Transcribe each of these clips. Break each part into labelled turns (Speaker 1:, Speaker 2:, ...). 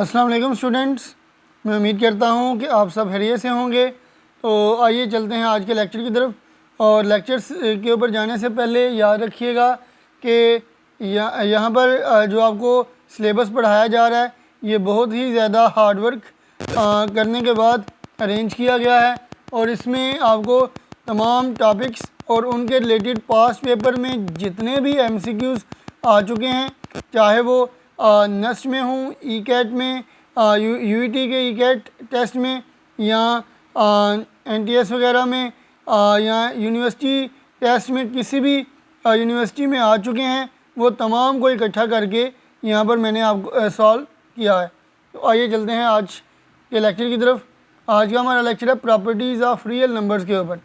Speaker 1: अस्सलाम वालेकुम स्टूडेंट्स, मैं उम्मीद करता हूँ कि आप सब खैरियत से होंगे। तो आइए चलते हैं आज के लेक्चर की तरफ। और लेक्चर्स के ऊपर जाने से पहले याद रखिएगा कि यहाँ पर जो आपको सिलेबस पढ़ाया जा रहा है ये बहुत ही ज़्यादा हार्ड वर्क करने के बाद अरेंज किया गया है। और इसमें आपको तमाम टॉपिक्स और उनके रिलेटेड पास्ट पेपर में जितने भी MCQs आ चुके हैं, चाहे वो नेस्ट में हूँ, ई कैट में, UET के ई कैट टेस्ट में, या NTS वगैरह में, या यूनिवर्सिटी टेस्ट में, किसी भी यूनिवर्सिटी में आ चुके हैं, वो तमाम को इकट्ठा करके यहाँ पर मैंने आपको सॉल्व किया है। तो आइए चलते हैं आज के लेक्चर की तरफ। आज का हमारा लेक्चर है प्रॉपर्टीज़ ऑफ रियल नंबर्स के ऊपर।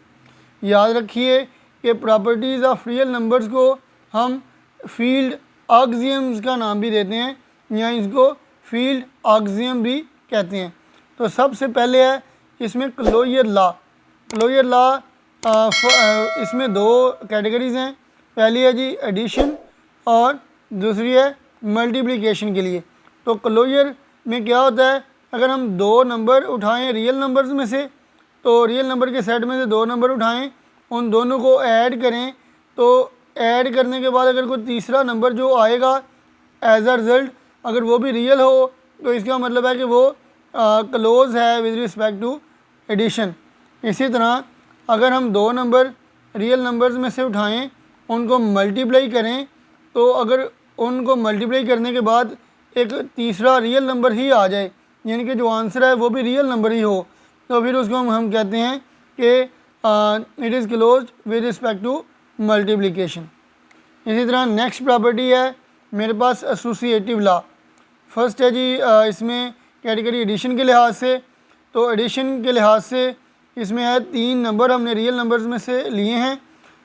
Speaker 1: याद रखिए कि प्रॉपर्टीज़ ऑफ रियल नंबर्स को हम फील्ड ऑक्सियम्स का नाम भी देते हैं, या इसको फील्ड ऑक्सियम भी कहते हैं। तो सबसे पहले है इसमें क्लोजर लॉ। क्लोजर लॉ इसमें दो कैटेगरीज़ हैं। पहली है जी एडिशन और दूसरी है मल्टीप्लिकेशन के लिए। तो क्लोजर में क्या होता है, अगर हम दो नंबर उठाएं रियल नंबर्स में से, तो रियल नंबर के सेट में से दो नंबर उठाएं, उन दोनों को ऐड करें, तो ऐड करने के बाद अगर कोई तीसरा नंबर जो आएगा एज अ रिज़ल्ट अगर वो भी रियल हो, तो इसका मतलब है कि वो क्लोज है विद रिस्पेक्ट टू एडिशन। इसी तरह अगर हम दो नंबर रियल नंबर्स में से उठाएं, उनको मल्टीप्लाई करें, तो अगर उनको मल्टीप्लाई करने के बाद एक तीसरा रियल नंबर ही आ जाए, यानी कि जो आंसर है वो भी रियल नंबर ही हो, तो फिर उसको हम कहते हैं कि it is close with respect to multiplication. इसी तरह नेक्स्ट प्रॉपर्टी है मेरे पास एसोसिएटिव लॉ। फर्स्ट है जी इसमें कैटेगरी एडिशन के लिहाज से। तो एडिशन के लिहाज से इसमें है तीन नंबर हमने रियल नंबर्स में से लिए हैं,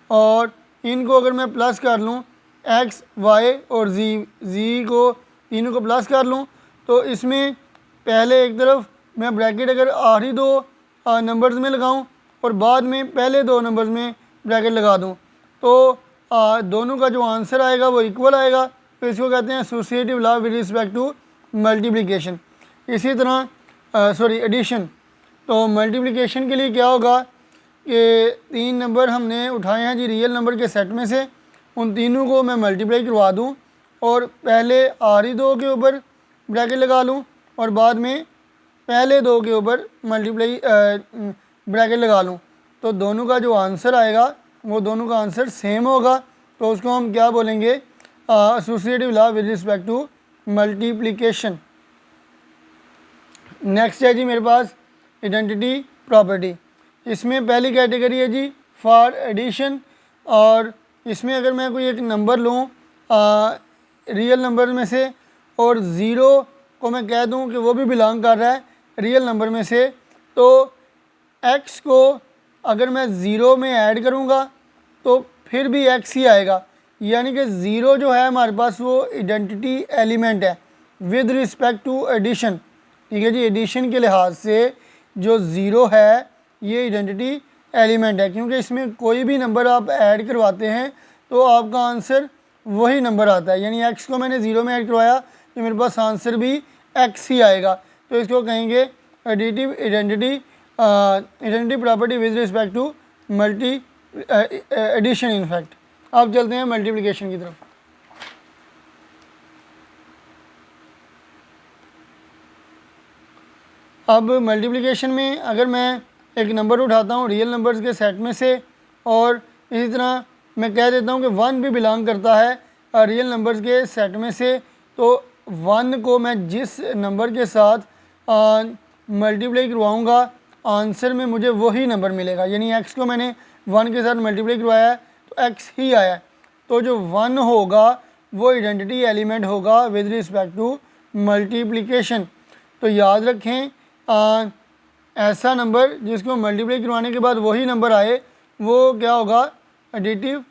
Speaker 1: और इनको अगर मैं प्लस कर लूँ x, y और z को तीनों को प्लस कर लूँ, तो इसमें पहले एक तरफ मैं ब्रैकेट अगर आखिरी दो नंबर्स में लगाऊँ और बाद में पहले दो नंबर्स में ब्रैकेट लगा दूँ, तो दोनों का जो आंसर आएगा वो इक्वल आएगा। तो इसको कहते हैं associative law with respect to multiplication. इसी तरह एडिशन। तो मल्टीप्लिकेशन के लिए क्या होगा कि तीन नंबर हमने उठाए हैं जी रियल नंबर के सेट में से, उन तीनों को मैं मल्टीप्लाई करवा दूं और पहले आखिरी दो के ऊपर ब्रैकेट लगा लूं और बाद में पहले दो के ऊपर मल्टीप्लाई ब्रैकेट लगा लूं, तो दोनों का जो आंसर आएगा वो दोनों का आंसर सेम होगा। तो उसको हम क्या बोलेंगे, associative law with respect to multiplication. Next है जी मेरे पास आइडेंटिटी प्रॉपर्टी। इसमें पहली कैटेगरी है जी फॉर एडिशन, और इसमें अगर मैं कोई एक नंबर लूँ रियल नंबर में से और ज़ीरो को मैं कह दूँ कि वो भी बिलोंग कर रहा है रियल नंबर में से, तो x को अगर मैं ज़ीरो में ऐड करूँगा तो फिर भी x ही आएगा, यानी कि ज़ीरो जो है हमारे पास वो आइडेंटिटी एलिमेंट है विद रिस्पेक्ट टू एडिशन। ठीक है जी, एडिशन के लिहाज से जो ज़ीरो है ये आइडेंटिटी एलिमेंट है, क्योंकि इसमें कोई भी नंबर आप ऐड करवाते हैं तो आपका आंसर वही नंबर आता है। यानी x को मैंने ज़ीरो में ऐड करवाया तो मेरे पास आंसर भी x ही आएगा। तो इसको कहेंगे identity property with respect to addition. In fact अब चलते हैं मल्टीप्लिकेशन की तरफ। अब मल्टीप्लिकेशन में अगर मैं एक नंबर उठाता हूँ रियल नंबर्स के सेट में से, और इसी तरह मैं कह देता हूँ कि वन भी बिलोंग करता है रियल नंबर्स के सेट में से, तो वन को मैं जिस नंबर के साथ मल्टीप्लाई करवाऊँगा आंसर में मुझे वही नंबर मिलेगा। यानी x को मैंने वन के साथ मल्टीप्लाई करवाया है तो x ही आया है, तो जो वन होगा वो आइडेंटिटी एलिमेंट होगा विद रिस्पेक्ट टू मल्टीप्लिकेशन। तो याद रखें ऐसा नंबर जिसको मल्टीप्लाई करवाने के बाद वही नंबर आए वो क्या होगा, एडिटिव,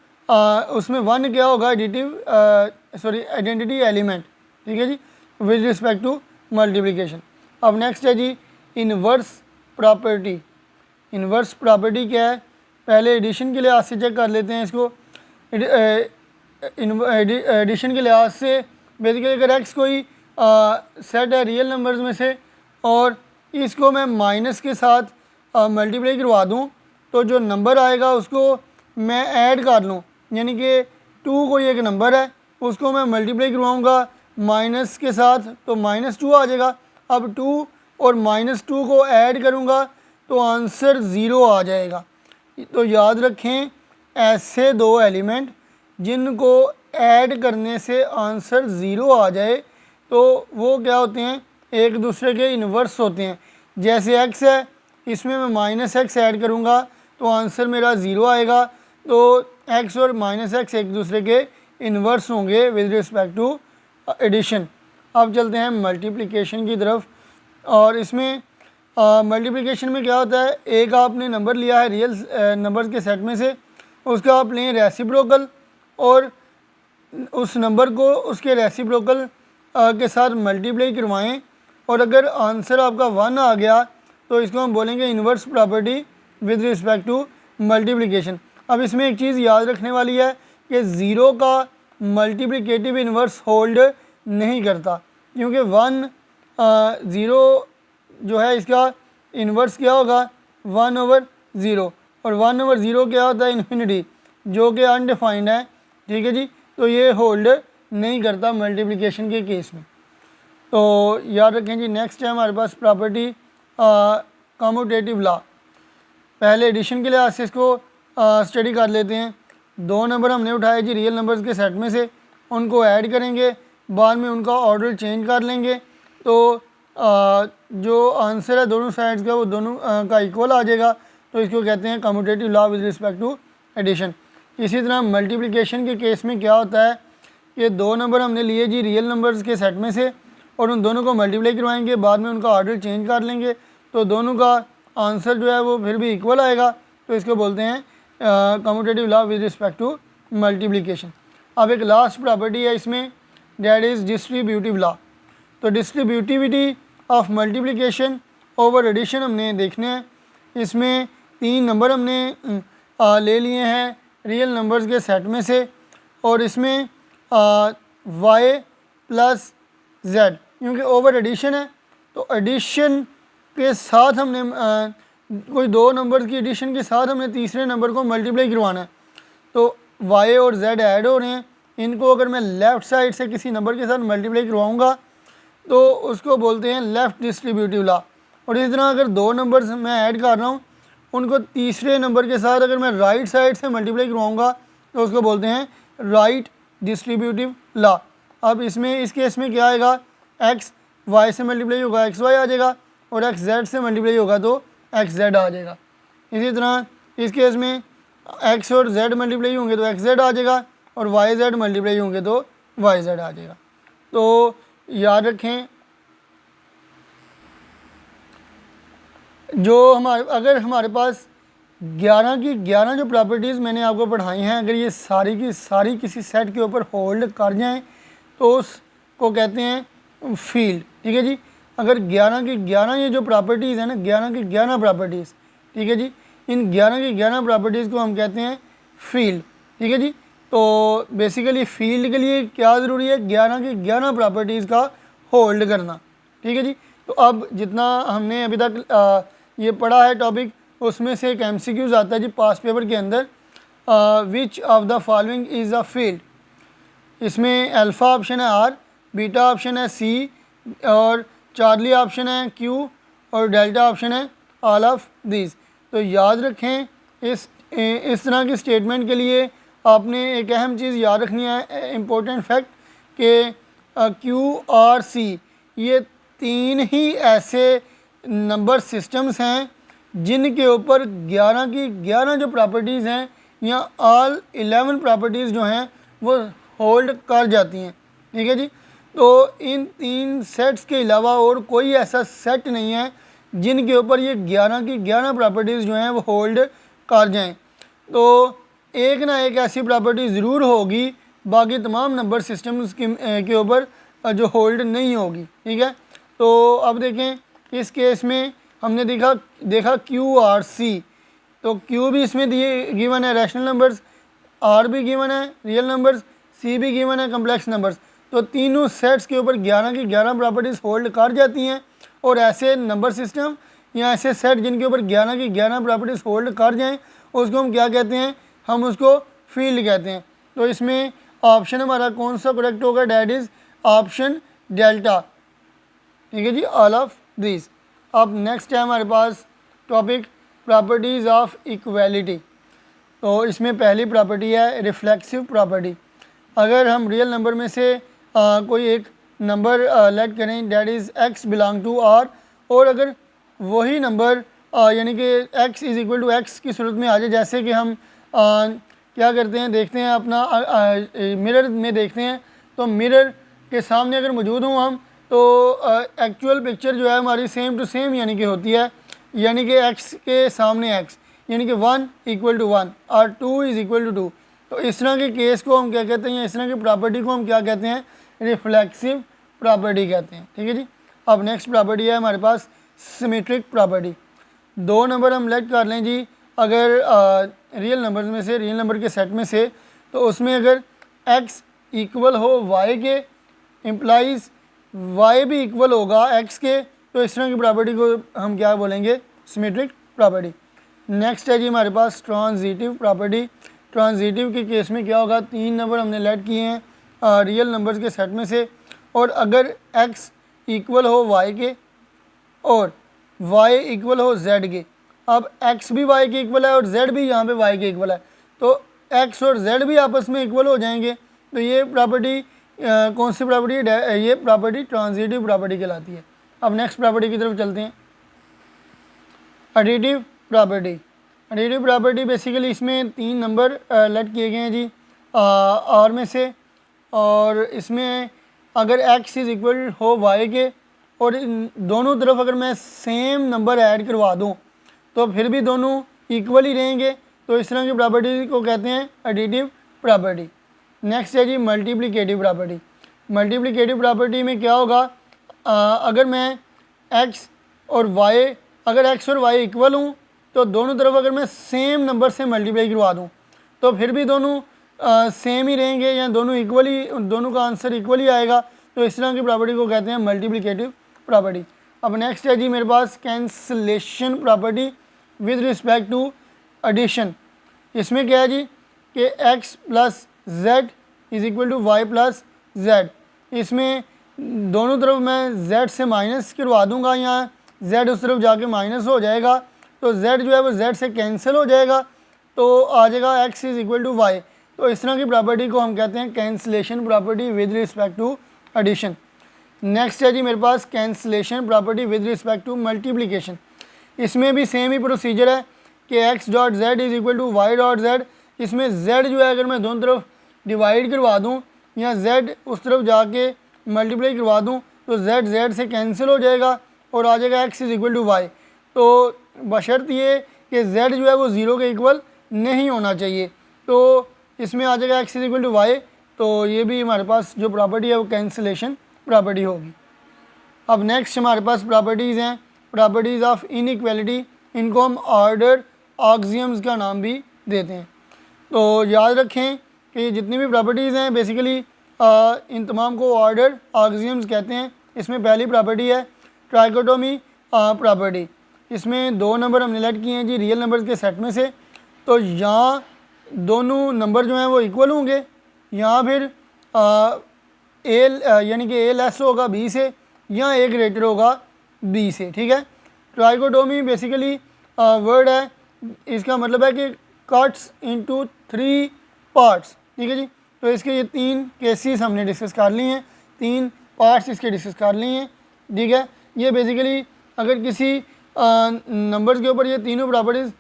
Speaker 1: उसमें वन क्या होगा, आइडेंटिटी एलिमेंट। ठीक है जी, विद रिस्पेक्ट टू मल्टीप्लिकेशन। अब नेक्स्ट है जी इनवर्स प्रॉपर्टी। इनवर्स प्रॉपर्टी क्या है, पहले एडिशन के लिहाज से चेक कर लेते हैं इसको। एडिशन के लिहाज से बेसिकली अगर x कोई सेट है रियल नंबर्स में से और इसको मैं माइनस के साथ मल्टीप्लाई करवा दूँ तो जो नंबर आएगा उसको मैं ऐड कर लूँ, यानी कि 2 कोई एक नंबर है उसको मैं मल्टीप्लाई करवाऊँगा माइनस के साथ तो -2 आ जाएगा। अब 2 और -2 को ऐड करूँगा तो आंसर 0 आ जाएगा। तो याद रखें ऐसे दो एलिमेंट जिनको ऐड करने से आंसर 0 आ जाए तो वो क्या होते हैं, एक दूसरे के इन्वर्स होते हैं। जैसे x है, इसमें मैं -x ऐड करूँगा तो आंसर मेरा 0 आएगा। तो x और -x एक दूसरे के इन्वर्स होंगे विद रिस्पेक्ट टू एडिशन। अब चलते हैं मल्टीप्लिकेशन की तरफ। और इसमें मल्टीप्लिकेशन में क्या होता है, एक आपने नंबर लिया है रियल नंबर्स के सेट में से, उसका आप लें रेसिप्रोकल और उस नंबर को उसके रेसिप्रोकल के साथ मल्टीप्लाई करवाएं और अगर आंसर आपका 1 आ गया तो इसको हम बोलेंगे inverse property with respect to multiplication. अब इसमें एक चीज़ याद रखने वाली है कि 0 का मल्टीप्लिकेटिव इन्वर्स होल्ड नहीं करता, क्योंकि 0 जो है इसका इन्वर्स क्या होगा 1/0 और 1/0 क्या होता है इन्फिनिटी, जो कि अनडिफाइंड है। ठीक है जी, तो ये होल्ड नहीं करता मल्टीप्लिकेशन के केस में। तो याद रखें जी। नेक्स्ट है हमारे पास प्रॉपर्टी कम्यूटेटिव लॉ। पहले एडिशन के लिहाज से इसको स्टडी कर लेते हैं। 2 नंबर हमने उठाए जी रियल नंबर्स के सेट में से, उनको ऐड करेंगे, बाद में उनका ऑर्डर चेंज कर लेंगे तो जो आंसर है दोनों साइड्स का वो दोनों का इक्वल आ जाएगा। तो इसको कहते हैं commutative law with respect to addition. इसी तरह मल्टीप्लिकेशन के केस में क्या होता है कि 2 नंबर हमने लिए जी रियल नंबर्स के सेट में से और उन दोनों को मल्टीप्लाई करवाएंगे, बाद में उनका ऑर्डर चेंज कर लेंगे तो दोनों का आंसर जो है वो फिर भी इक्वल आएगा। तो इसको बोलते हैं commutative law with respect to multiplication. अब एक लास्ट प्रॉपर्टी है इसमें, दैट इज़ डिस्ट्रीब्यूटिव लॉ। तो distributivity of multiplication over addition हमने देखने हैं। इसमें 3 नंबर हमने ले लिए हैं रियल नंबर्स के सेट में से और इसमें y प्लस z, क्योंकि ओवर एडिशन है तो एडिशन के साथ हमने कोई 2 नंबर्स की एडिशन के साथ हमने तीसरे नंबर को मल्टीप्लाई करवाना है। तो y और z ऐड हो रहे हैं, इनको अगर मैं लेफ़्ट साइड से किसी नंबर के साथ मल्टीप्लाई करवाऊँगा तो उसको बोलते हैं लेफ़्ट डिस्ट्रीब्यूटिव लॉ। और इसी तरह अगर 2 नंबर्स मैं ऐड कर रहा हूँ उनको तीसरे नंबर के साथ अगर मैं राइट साइड से मल्टीप्लाई करवाऊँगा तो उसको बोलते हैं राइट डिस्ट्रीब्यूटिव लॉ। अब इसमें इस केस में क्या आएगा, x y से मल्टीप्लाई होगा xy आ जाएगा और x z से मल्टीप्लाई होगा तो xz आ जाएगा। इसी तरह इस केस में x और z मल्टीप्लाई होंगे तो xz आ जाएगा और yz मल्टीप्लाई होंगे तो yz आ जाएगा। तो याद रखें जो अगर हमारे पास 11 की 11 जो प्रॉपर्टीज़ मैंने आपको पढ़ाई हैं, अगर ये सारी की सारी किसी सेट के ऊपर होल्ड कर जाएं तो उसको कहते हैं फील्ड। ठीक है जी, अगर 11 की 11 ये जो प्रॉपर्टीज़ हैं ना, 11 की 11 प्रॉपर्टीज़, ठीक है जी, इन 11 की 11 प्रॉपर्टीज़ को हम कहते हैं फील्ड। ठीक है जी, तो बेसिकली फील्ड के लिए क्या ज़रूरी है, 11 की 11 प्रॉपर्टीज़ का होल्ड करना। ठीक है जी, तो अब जितना हमने अभी तक ये पढ़ा है टॉपिक, उसमें से एक MCQs आता है जी पास पेपर के अंदर, which of the following is a field. इसमें अल्फ़ा ऑप्शन है R, बीटा ऑप्शन है C और चार्ली ऑप्शन है Q और डेल्टा ऑप्शन है ऑल ऑफ दीज। तो याद रखें इस तरह की स्टेटमेंट के लिए आपने एक अहम चीज़ याद रखनी है, इम्पोर्टेंट फैक्ट कि Q और C ये 3 ही ऐसे नंबर सिस्टम्स हैं जिनके ऊपर 11 की 11 जो प्रॉपर्टीज़ हैं या ऑल 11 प्रॉपर्टीज़ जो हैं वो होल्ड कर जाती हैं। ठीक है जी, तो इन 3 सेट्स के अलावा और कोई ऐसा सेट नहीं है जिनके ऊपर ये 11 की 11 प्रॉपर्टीज़ जो हैं वो होल्ड कर जाएं। तो एक ना एक ऐसी प्रॉपर्टी ज़रूर होगी बाकी तमाम नंबर सिस्टम्स के ऊपर जो होल्ड नहीं होगी। ठीक है, तो अब देखें इस केस में हमने देखा Q और C, तो Q भी इसमें दिए गिवन है रैशनल नंबर्स, R भी गिवन है रियल नंबर्स, C भी गिवन है कम्प्लेक्स नंबर्स। तो तीनों सेट्स के ऊपर 11 की 11 प्रॉपर्टीज़ होल्ड कर जाती हैं। और ऐसे नंबर सिस्टम या ऐसे सेट जिनके ऊपर 11 की 11 प्रॉपर्टीज़ होल्ड कर जाएं उसको हम क्या कहते हैं, हम उसको फील्ड कहते हैं। तो इसमें ऑप्शन हमारा कौन सा करेक्ट होगा, डैट इज़ ऑप्शन डेल्टा। ठीक है जी, ऑल ऑफ दिस। अब नेक्स्ट है हमारे पास टॉपिक प्रॉपर्टीज़ ऑफ इक्वालिटी। तो इसमें पहली प्रॉपर्टी है रिफ्लेक्सिव प्रॉपर्टी। अगर हम रियल नंबर में से कोई एक नंबर लेट करें that is x belong to r, और अगर वही नंबर यानी कि x is equal to x की सूरत में आ जाए, जैसे कि हम क्या करते हैं, देखते हैं अपना मिरर में देखते हैं, तो मिरर के सामने अगर मौजूद हूँ हम तो एक्चुअल पिक्चर जो है हमारी सेम टू सेम यानी कि होती है, यानी कि x के सामने x, यानी कि 1 इक्वल टू 1 और 2 इज़ इक्वल टू 2। तो इस तरह के केस को हम क्या कहते हैं, या इस तरह की प्रॉपर्टी को हम क्या कहते हैं, रिफ्लेक्सिव प्रॉपर्टी कहते हैं। ठीक है जी। अब नेक्स्ट प्रॉपर्टी है हमारे पास सिमेट्रिक प्रॉपर्टी। दो नंबर हम लेट कर लें जी, अगर रियल नंबर में से, रियल नंबर के सेट में से, तो उसमें अगर x इक्वल हो y के, इम्प्लाइज y भी इक्वल होगा x के, तो इस तरह की प्रॉपर्टी को हम क्या बोलेंगे, सिमेट्रिक प्रॉपर्टी। नेक्स्ट है जी हमारे पास ट्रांजिटिव प्रॉपर्टी। ट्रांजिटिव के केस में क्या होगा, तीन नंबर हमने लेट किए हैं रियल नंबर्स के सेट में से, और अगर x इक्वल हो y के और y इक्वल हो z के, अब x भी y के इक्वल है और z भी यहाँ पे y के इक्वल है, तो x और z भी आपस में इक्वल हो जाएंगे। तो ये प्रॉपर्टी कौन सी प्रॉपर्टी है, ये प्रॉपर्टी ट्रांजिटिव प्रॉपर्टी कहलाती है। अब नेक्स्ट प्रॉपर्टी की तरफ चलते हैं, additive property. Additive property basically इसमें तीन नंबर लेट किए गए हैं जी r में से, और इसमें अगर x इज़ इक्वल हो y के और इन दोनों तरफ अगर मैं सेम नंबर ऐड करवा दूं तो फिर भी दोनों इक्वल ही रहेंगे, तो इस तरह की प्रॉपर्टी को कहते हैं एडिटिव प्रॉपर्टी। नेक्स्ट है जी मल्टीप्लिकेटिव प्रॉपर्टी। मल्टीप्लिकेटिव प्रॉपर्टी में क्या होगा, अगर मैं x और y, अगर x और y इक्वल हूँ तो दोनों तरफ अगर मैं सेम नंबर से मल्टीप्लाई करवा दूँ तो फिर भी दोनों सेम ही रहेंगे, या दोनों इक्वली, दोनों का आंसर इक्वल ही आएगा। तो इस तरह की प्रॉपर्टी को कहते हैं मल्टीप्लिकेटिव प्रॉपर्टी। अब नेक्स्ट है जी मेरे पास cancellation property with respect to addition. इसमें क्या है जी कि x plus Z is equal to Y plus Z. इसमें दोनों तरफ मैं z से माइनस करवा दूंगा, या z उस तरफ जाके माइनस हो जाएगा, तो z जो है वो z से कैंसिल हो जाएगा, तो आ जाएगा x is equal to Y. तो इस तरह की प्रॉपर्टी को हम कहते हैं cancellation property with respect to addition. Next है जी मेरे पास cancellation property with respect to multiplication. इसमें भी सेम ही प्रोसीजर है कि x dot Z is equal to Y dot Z. इसमें z जो है अगर मैं दोनों तरफ डिवाइड करवा दूँ या z उस तरफ जाके मल्टीप्लाई करवा दूँ तो z से कैंसिल हो जाएगा और आ जाएगा x is equal to Y. तो बशर्त ये कि z जो है वो ज़ीरो के इक्वल नहीं होना चाहिए, तो इसमें आ जाएगा x is equal to Y. तो ये भी हमारे पास जो प्रॉपर्टी है वो कैंसिलेशन प्रॉपर्टी होगी। अब नेक्स्ट हमारे पास प्रॉपर्टीज़ हैं प्रॉपर्टीज़ ऑफ इनइक्वालिटी। इनको हम ऑर्डर ऑक्सियम्स का नाम भी देते हैं। तो याद रखें कि जितनी भी प्रॉपर्टीज़ हैं बेसिकली इन तमाम को ऑर्डर ऑक्सियम्स कहते हैं। इसमें पहली प्रॉपर्टी है ट्राइकोटोमी प्रॉपर्टी। इसमें दो नंबर हमने लेट किए हैं जी रियल नंबर्स के सेट में से, तो यहाँ दोनों नंबर जो हैं वो इक्वल होंगे, यहाँ फिर यानी कि ए लेस होगा बी से, यहाँ ए ग्रेटर होगा बी से। ठीक है, ट्राइकोटोमी बेसिकली वर्ड है, इसका मतलब है कि कट्स इनटू थ्री पार्ट्स। ठीक है जी, तो इसके ये तीन केसेस हमने डिस्कस कर लिए हैं, तीन पार्ट्स इसके डिस्कस कर लिए हैं। ठीक है, ये बेसिकली अगर किसी नंबर्स के ऊपर ये तीनों प्रॉपर्टीज़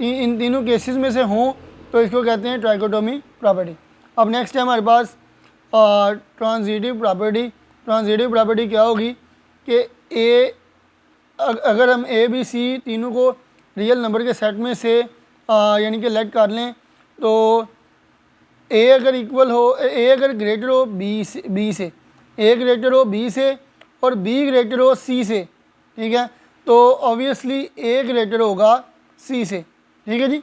Speaker 1: इन तीनों केसेस में से हों तो इसको कहते हैं ट्राइकोटोमी प्रॉपर्टी। अब नेक्स्ट है हमारे पास ट्रांजिटिव प्रॉपर्टी। ट्रांजिटिव प्रॉपर्टी क्या होगी कि ए, अगर हम ए बी सी तीनों को रियल नंबर के सेट में से यानी कि लेट कर लें, तो ए अगर इक्वल हो, ए अगर ग्रेटर हो बी से, ए ग्रेटर हो बी से और बी ग्रेटर हो सी से, ठीक है, तो ऑब्वियसली ए ग्रेटर होगा सी से। ठीक है जी,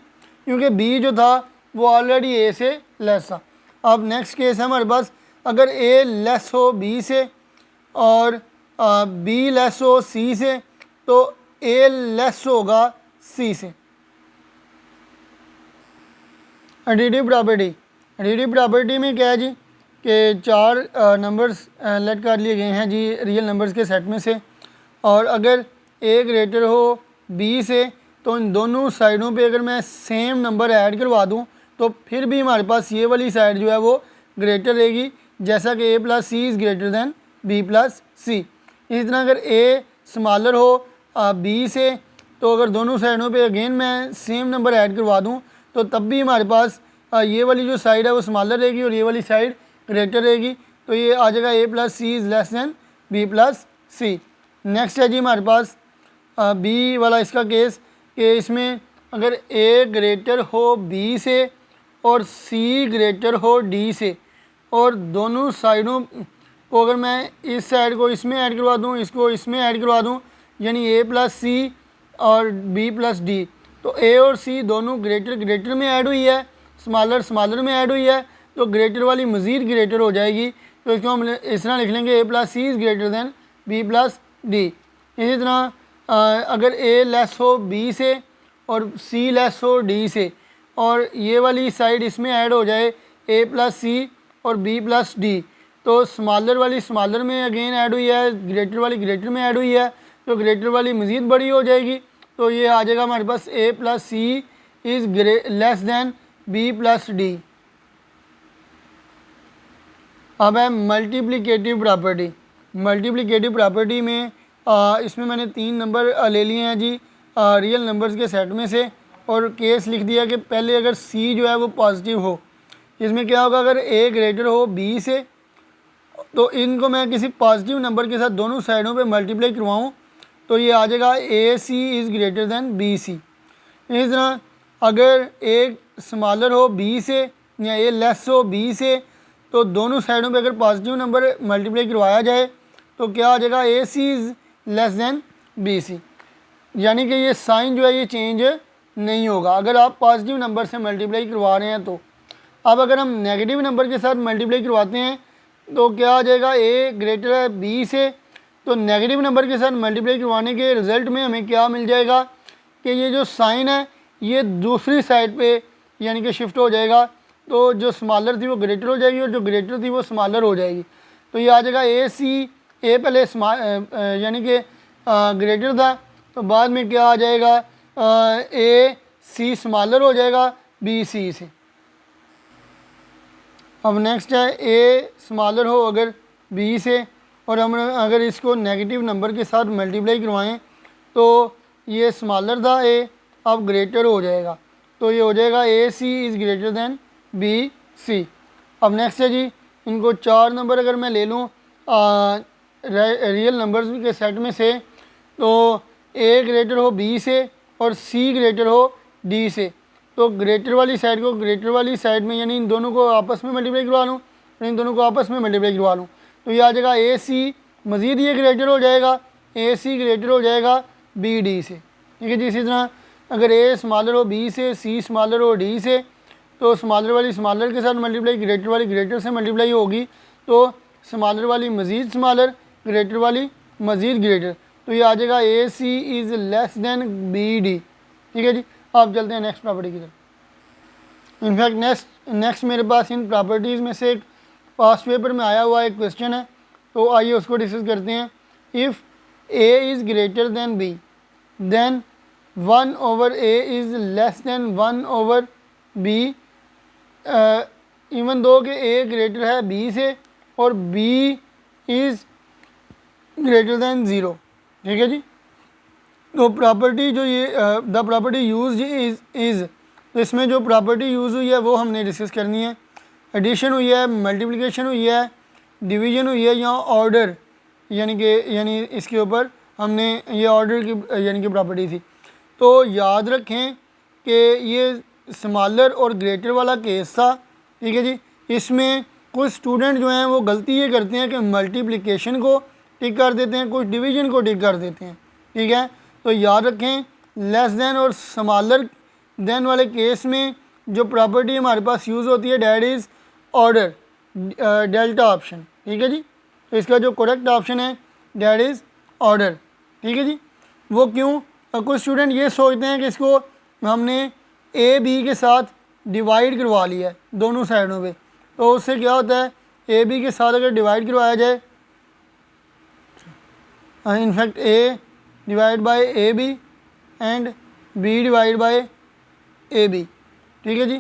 Speaker 1: क्योंकि बी जो था वो ऑलरेडी ए से लेस था। अब नेक्स्ट केस है हमारे पास, अगर ए लेस हो बी से और बी लेस हो सी से, तो ए लेस होगा सी से। एडिटिव प्रॉपर्टी में क्या है जी कि चार नंबर्स लेट कर लिए गए हैं जी रियल नंबर्स के सेट में से, और अगर ए ग्रेटर हो बी से तो इन दोनों साइडों पे अगर मैं सेम नंबर ऐड करवा दूं तो फिर भी हमारे पास ये वाली साइड जो है वो ग्रेटर रहेगी, जैसा कि A plus C is greater than B plus C. इसी तरह अगर ए स्मॉलर हो बी से, तो अगर दोनों साइडों पे अगेन मैं सेम नंबर ऐड करवा दूं तो तब भी हमारे पास ये वाली जो साइड है वो स्मॉलर रहेगी और ये वाली साइड ग्रेटर रहेगी। तो ये आ जाएगा A plus C is less than B plus C. Next है जी हमारे पास बी वाला इसका केस कि इसमें अगर ए ग्रेटर हो बी से और सी ग्रेटर हो डी से, और दोनों साइडों को अगर मैं इस साइड को इसमें ऐड करवा दूँ, इसको इसमें ऐड करवा दूँ, यानी ए प्लस सी और बी प्लस डी, तो ए और सी दोनों ग्रेटर में ऐड हुई है, स्मॉलर में ऐड हुई है, तो ग्रेटर वाली मज़ीद ग्रेटर हो जाएगी। तो इसको हम इस तरह लिख लेंगे A plus C is greater than B plus D. इसी तरह अगर ए लेस हो बी से और सी लेस हो डी से, और ये वाली साइड इसमें ऐड हो जाए ए प्लस सी और बी प्लस डी, तो स्मॉलर वाली स्मॉलर में अगेन ऐड हुई है, ग्रेटर वाली ग्रेटर में ऐड हुई है, तो ग्रेटर वाली मज़ीद बड़ी हो जाएगी। तो ये आ जाएगा हमारे पास A plus C is less than B plus D. अब है मल्टीप्लिकेटिव प्रॉपर्टी में इसमें मैंने 3 नंबर ले लिए हैं जी रियल नंबर्स के सेट में से, और केस लिख दिया कि पहले अगर सी जो है वो पॉजिटिव हो, इसमें क्या होगा, अगर ए ग्रेटर हो बी से तो इनको मैं किसी पॉजिटिव नंबर के साथ दोनों साइडों पे मल्टीप्लाई करवाऊँ तो ये आ जाएगा A C is greater than B C. इस तरह अगर ए स्मॉलर हो बी से या ए लेस हो बी से, तो दोनों साइडों पे अगर पॉजिटिव नंबर मल्टीप्लाई करवाया जाए तो क्या आ जाएगा A C is less than B C, यानी कि ये साइन जो है ये चेंज नहीं होगा अगर आप पॉजिटिव नंबर से मल्टीप्लाई करवा रहे हैं। तो अब अगर हम नेगेटिव नंबर के साथ मल्टीप्लाई करवाते हैं तो क्या आ जाएगा, ए ग्रेटर है बी से, तो नेगेटिव नंबर के साथ मल्टीप्लाई करवाने के रिज़ल्ट में हमें क्या मिल जाएगा कि ये जो साइन है ये दूसरी साइड पे यानी कि शिफ्ट हो जाएगा, तो जो स्मॉलर थी वो ग्रेटर हो जाएगी और जो ग्रेटर थी वो स्मॉलर हो जाएगी। तो ये आ जाएगा ए सी, ए पहले यानी कि ग्रेटर था, तो बाद में क्या आ जाएगा, ए सी स्मॉलर हो जाएगा बी सी से। अब नेक्स्ट है ए स्मॉलर हो अगर बी से, और हम अगर इसको नेगेटिव नंबर के साथ मल्टीप्लाई करवाएं तो ये स्मॉलर था ए, अब ग्रेटर हो जाएगा, तो ये हो जाएगा A C is greater than B C. अब नेक्स्ट है जी, इनको 4 नंबर अगर मैं ले लूँ रियल नंबर्स के सेट में से, तो ए ग्रेटर हो बी से और सी ग्रेटर हो डी से, तो ग्रेटर वाली साइड को ग्रेटर वाली साइड में यानी इन दोनों को आपस में मल्टीप्लाई करवा लूँ, इन दोनों को आपस में मल्टीप्लाई करवा लूँ, तो ये आ जाएगा ए सी, मज़ीद ये ग्रेटर हो जाएगा, ए सी ग्रेटर हो जाएगा बी डी से। ठीक है जी। इसी तरह अगर ए स्मॉलर हो बी से, सी स्मॉलर हो डी से, तो स्मॉलर वाली स्मॉलर के साथ मल्टीप्लाई ग्रेटर वाली ग्रेटर से मल्टीप्लाई होगी, तो स्मॉलर वाली मज़ीद स्मॉलर, ग्रेटर वाली मज़ीद ग्रेटर, तो ये आ जाएगा A C is less than B D. ठीक है जी। आप चलते हैं नेक्स्ट प्रॉपर्टी की तरफ। इनफैक्ट नेक्स्ट मेरे पास इन प्रॉपर्टीज़ में से एक पास्ट पेपर में आया हुआ एक क्वेश्चन है, तो आइए उसको डिस्कस करते हैं। If a is greater than b then 1 over a is less than 1 over b, even though कि ए ग्रेटर है बी से और बी इज़ ग्रेटर दैन 0। ठीक है जी। तो प्रॉपर्टी जो ये द प्रॉपर्टी यूज इज़, तो इसमें जो प्रॉपर्टी यूज़ हुई है वो हमने डिस्कस करनी है। एडिशन हुई है, मल्टीप्लिकेशन हुई है, डिवीज़न हुई है, या ऑर्डर यानी इसके ऊपर हमने ये ऑर्डर की यानी कि प्रॉपर्टी थी। तो याद रखें कि ये स्मॉलर और ग्रेटर वाला केस था। ठीक है जी। इसमें कुछ स्टूडेंट जो हैं वो गलती ये करते हैं कि मल्टीप्लिकेशन को टिक कर देते हैं, कुछ डिवीज़न को टिक कर देते हैं। ठीक है। तो याद रखें लेस दैन और स्मॉलर दैन वाले केस में जो प्रॉपर्टी हमारे पास यूज़ होती है that is order, delta option, ठीक है जी। तो इसका जो करेक्ट ऑप्शन है डैट इज़ ऑर्डर, ठीक है जी। वो क्यों? कुछ स्टूडेंट ये सोचते हैं कि इसको हमने ए बी के साथ डिवाइड करवा लिया है दोनों साइडों पे, तो उससे क्या होता है ए बी के साथ अगर डिवाइड करवाया जाए, in fact a divide by a b and b divide by a b, ठीक है जी।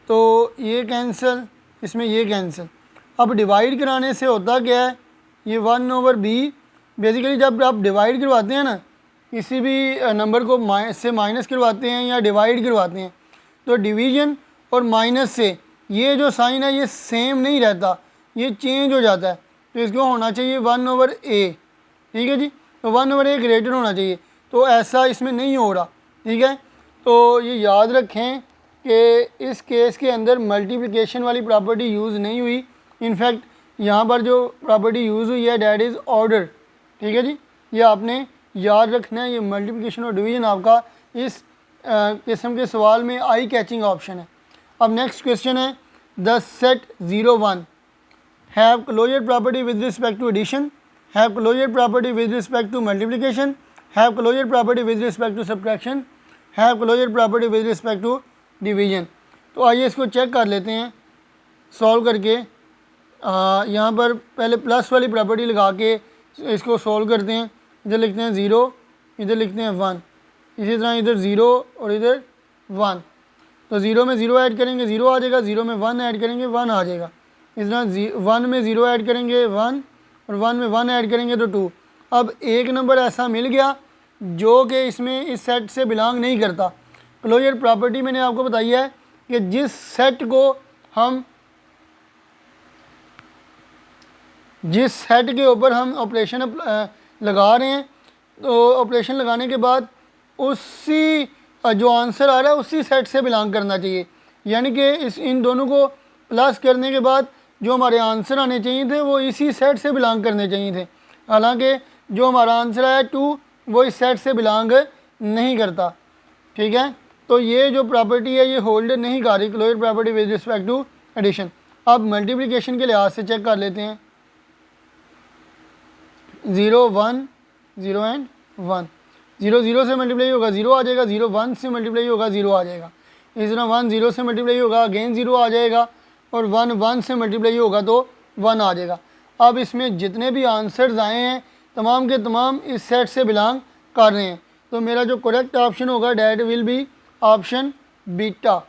Speaker 1: तो ये कैंसिल, इसमें ये कैंसिल। अब डिवाइड कराने से होता क्या है, ये 1/b बेसिकली जब आप डिवाइड करवाते हैं ना, किसी भी नंबर को से माइनस करवाते हैं या डिवाइड करवाते हैं, तो डिवीजन और माइनस से ये जो साइन है ये सेम नहीं रहता, ये चेंज हो जाता है। तो इसको होना चाहिए 1/a, ठीक है जी। तो 1/a ग्रेटर होना चाहिए, तो ऐसा इसमें नहीं हो रहा, ठीक है। तो ये याद रखें कि इस केस के अंदर मल्टीप्लिकेशन वाली प्रॉपर्टी यूज़ नहीं हुई। इनफैक्ट यहाँ पर जो प्रॉपर्टी यूज़ हुई है डैट इज़ ऑर्डर, ठीक है जी। ये आपने याद रखना है, ये मल्टीप्लिकेशन और डिवीजन आपका इस किस्म के सवाल में आई कैचिंग ऑप्शन है। अब नेक्स्ट क्वेश्चन है, the set 0 1 have closure property with respect to addition, have closure property with respect to multiplication, have closure property with respect to subtraction, have closure property with respect to division. तो आइए इसको check कर लेते हैं solve करके। यहाँ पर पहले प्लस वाली प्रॉपर्टी लगा के इसको सॉल्व करते हैं। इधर लिखते हैं 0, इधर लिखते हैं 1, इसी तरह इधर 0 और इधर 1। तो 0 में 0 ऐड करेंगे 0 आ जाएगा, 0 में 1 ऐड करेंगे 1 आ जाएगा। इस तरह 1 में 0 ऐड करेंगे 1 और 1 में 1 ऐड करेंगे तो 2। अब एक नंबर ऐसा मिल गया जो कि इसमें इस सेट से बिलोंग नहीं करता। क्लोजर प्रॉपर्टी मैंने आपको बताई है कि जिस सेट को हम जिस सेट के ऊपर हम ऑपरेशन लगा रहे हैं, तो ऑपरेशन लगाने के बाद उसी जो आंसर आ रहा है उसी सेट से बिलोंग करना चाहिए। यानी कि इन दोनों को प्लस करने के बाद जो हमारे आंसर आने चाहिए थे वो इसी सेट से बिलोंग करने चाहिए थे। हालांकि जो हमारा आंसर आया 2 वो इस सेट से बिलोंग नहीं करता, ठीक है। तो ये जो प्रॉपर्टी है ये होल्ड नहीं कर रही, closure property with respect to addition. अब मल्टीप्लिकेशन के लिहाज से चेक कर लेते हैं। 0 1 0 एंड 1, 0 0 से मल्टीप्लाई होगा 0 आ जाएगा, 0 1 से मल्टीप्लाई होगा 0 आ जाएगा। इस तरह 1 0 से मल्टीप्लाई होगा अगेन 0 आ जाएगा, और 1 1 से मल्टीप्लाई होगा तो 1 आ जाएगा। अब इसमें जितने भी आंसर्स आए हैं तमाम के तमाम इस सेट से बिलोंग कर रहे हैं। तो मेरा जो करेक्ट ऑप्शन होगा that will be option beta,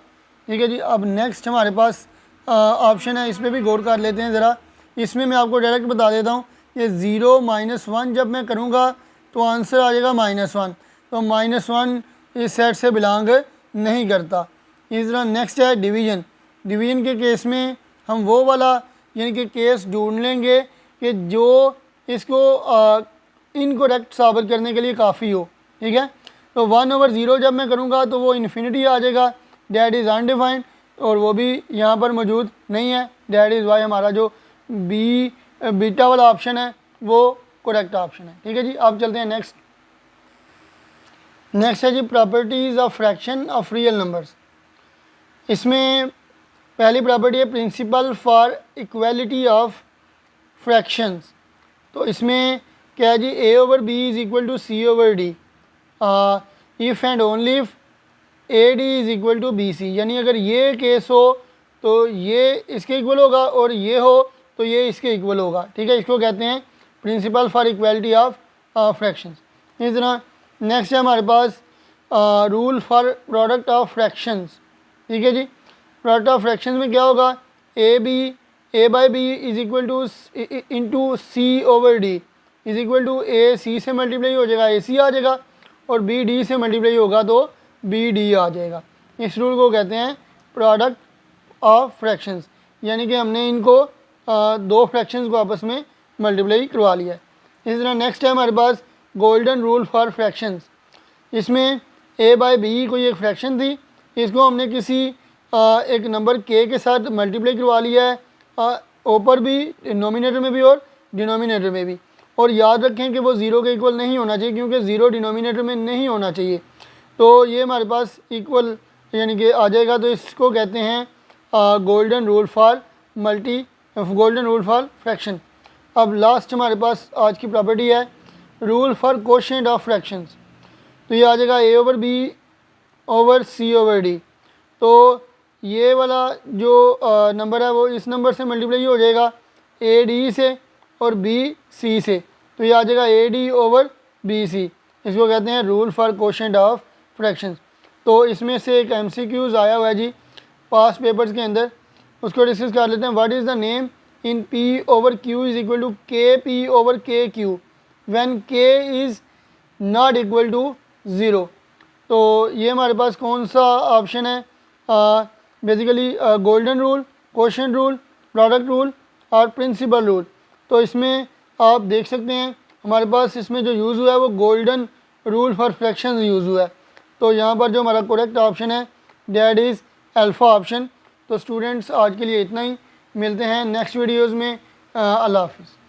Speaker 1: ठीक है जी। अब नेक्स्ट हमारे पास ऑप्शन है, इस पर भी गौर कर लेते हैं ज़रा। इसमें मैं आपको डायरेक्ट बता देता हूँ कि 0 -1 जब मैं करूँगा तो आंसर आ जाएगा -1, तो -1 इस सेट से बिलोंग नहीं करता। इस तरह नेक्स्ट है डिवीजन। डिवीजन के केस में हम वो वाला यानी कि केस ढूंढ लेंगे कि जो इसको इनकरेक्ट साबित करने के लिए काफ़ी हो, ठीक है। तो 1/0 जब मैं करूँगा तो वो इन्फिनिटी आ जाएगा, डैट इज़ अनडिफाइंड, और वो भी यहाँ पर मौजूद नहीं है। डैट इज़ वाई हमारा जो बीटा वाला ऑप्शन है वो करेक्ट ऑप्शन है, ठीक है जी। अब चलते हैं नेक्स्ट है जी properties of fraction of real numbers. इसमें पहली प्रॉपर्टी है principle for equality of fractions. तो इसमें क्या है जी, a/b is equal to c/d, if and only if AD is equal to BC। यानी अगर ये केस हो तो ये इसके इक्वल होगा और ये हो तो ये इसके इक्वल होगा, ठीक है। इसको कहते हैं principle for equality of fractions. इस तरह नेक्स्ट है हमारे पास rule for product of fractions, ठीक है जी। प्रोडक्ट ऑफ फ्रैक्शंस में क्या होगा, a/b is equal to into c/d is equal to a c से मल्टीप्लाई हो जाएगा ac आ जाएगा, और b d से मल्टीप्लाई होगा तो bd आ जाएगा। इस रूल को कहते हैं प्रोडक्ट ऑफ फ्रैक्शंस, यानी कि हमने इनको दो फ्रैक्शंस को आपस में मल्टीप्लाई करवा लिया है। इस तरह नेक्स्ट है हमारे पास गोल्डन रूल फॉर फ्रैक्शंस। इसमें a/b कोई एक फ्रैक्शन थी, इसको हमने किसी एक नंबर k के साथ मल्टीप्लाई करवा लिया है, ऊपर भी नोमिनेटर में भी और डिनोमिनेटर में भी। और याद रखें कि वो ज़ीरो के इक्वल नहीं होना चाहिए, क्योंकि ज़ीरो डिनोमिनेटर में नहीं होना चाहिए। तो ये हमारे पास इक्वल यानी कि आ जाएगा, तो इसको कहते हैं golden rule for multi golden rule for fraction. अब लास्ट हमारे पास आज की प्रॉपर्टी है rule for quotient of fractions. तो ये आ जाएगा ए ओवर बी ओवर सी ओवर डी। तो ये वाला जो नंबर है वो इस नंबर से मल्टीप्लाई हो जाएगा ए डी से और बी सी से। तो ये आ जाएगा a d over b c. इसको कहते हैं rule for quotient of fractions. तो इसमें से एक MCQs आया हुआ है जी पास पेपर्स के अंदर, उसको डिस्कस कर लेते हैं। What is the name in P over Q is equal to KP over KQ when K is not equal to zero. तो ये हमारे पास कौन सा ऑप्शन है? Basically golden rule, quotient rule, product rule और प्रिंसिपल रूल। तो इसमें आप देख सकते हैं हमारे पास इसमें जो यूज़ हुआ है वो golden rule for fractions use हुआ है। तो यहाँ पर जो हमारा करेक्ट ऑप्शन है दैट इज़ अल्फ़ा ऑप्शन। तो स्टूडेंट्स आज के लिए इतना ही, मिलते हैं नेक्स्ट वीडियोज़ में। अल्लाह हाफ़िज़।